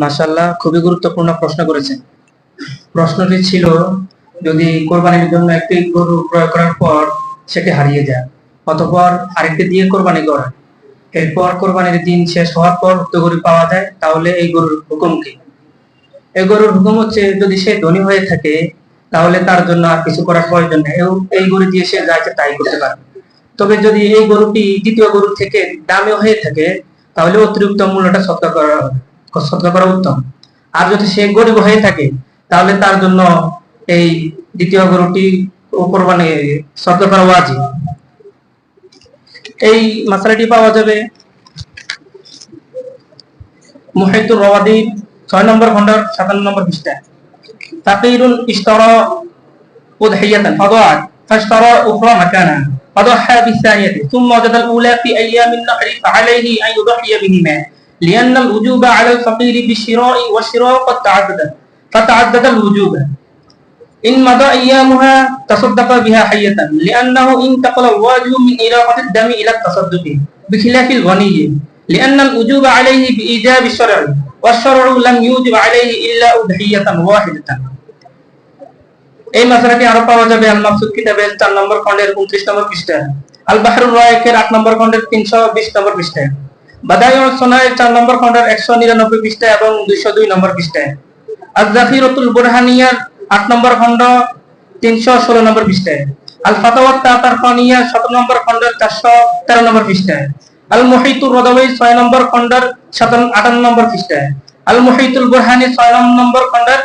মাশাআল্লাহ, খুবই গুরুত্বপূর্ণ প্রশ্ন করেছেন। প্রশ্নটি ছিল, যদি কোরবানির জন্য একটি গরু ক্রয় করার পর সেটি হারিয়ে যায়, অতঃপর আরেকটি দিয়ে কোরবানি করে, এরপর কোরবানির দিন শেষ হওয়ার পর উক্ত গরু পাওয়া যায়, তাহলে এই গরুর হুকুম কি? এই গরুর হুকুম হচ্ছে, যদি সে ধনী হয়ে থাকে তাহলে তার জন্য আর কিছু করার প্রয়োজন নেই, এই গরু দিয়ে সে যা ইচ্ছে তাই করতে পারে। তবে যদি এই গরুটি দ্বিতীয় গরু থেকে দামি হয়ে থাকে, তাহলে অতিরিক্ত মূল্যটা সদকা করা উত্তম। আর যদি সে গরিব হয়ে থাকে, তাহলে তার জন্য এই দ্বিতীয় গরুটি কোরবানি সদকা করা ওয়াজিব। এই মাসালাটি পাওয়া যাবে মুহিতুর রওয়াদি 6 নম্বর খণ্ডের 57 নম্বর পৃষ্ঠায়। তাকিরুন ইশতারা উদহিয়াতান ফাদাআত ফাশতারা উখরা মাকানা فضحى بالثانية ثم وجد الأولى في أيام النحر فعليه أن يضحي بهما لأن الوجوب على الفقير بالشراء والشراء قد فتعدد الوجوب إن مضى أيامها تصدق بها حية لأنه انتقل الواجب من إراقة الدم إلى التصدق بخلاف الغني لأن الوجوب عليه بإيجاب الشرع والشرع لم يوجب عليه إلا أضحية واحدة। এই মাসআলাটি আরো পাওয়া যাবে আল মাকসুদ কিতাবের 4 নম্বর খণ্ডের 29 নম্বর পৃষ্ঠায়, আল বাহরুর রায়কের 8 নম্বর খণ্ডের 320 নম্বর পৃষ্ঠায়, বাদায়ুস সুনায়ের 4 নম্বর খণ্ডের 199 পৃষ্ঠায় এবং 202 নম্বর পৃষ্ঠায়, আয-যাখিরাতুল বুরহানিয়ার 8 নম্বর খণ্ড 316 নম্বর পৃষ্ঠায়, আল ফাতাওয়াত তাতারকানিয়া 17 নম্বর খণ্ডের 413 নম্বর পৃষ্ঠায়, আল মুহিতুর রদাওয়ি 6 নম্বর খণ্ডের 58 নম্বর পৃষ্ঠায়, আল মুহিতুল বুরহানি 6 নম্বর খণ্ডের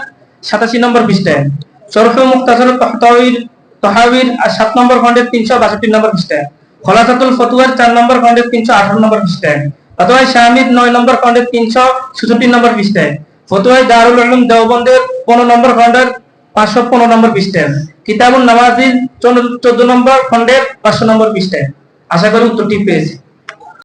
87 নম্বর পৃষ্ঠায়, শরহ মুখতাসার তাহাওয়ির 7 নম্বর খণ্ডের 362 নম্বর পৃষ্ঠায়, খলাসাতুল ফতওয়ার 4 নম্বর খণ্ডের 318 নম্বর পৃষ্ঠায়, ফতোয়া শামির 9 নম্বর খণ্ডের 366 নম্বর পৃষ্ঠায়, ফতোয়া দারুল উলুম দেওবন্দের 15 নম্বর খণ্ডের 515 নম্বর পৃষ্ঠায়, কিতাবুন নামাজির 14 নম্বর খণ্ডের 500 নম্বর পৃষ্ঠায়। আশা করি উত্তরটি পেয়েছি।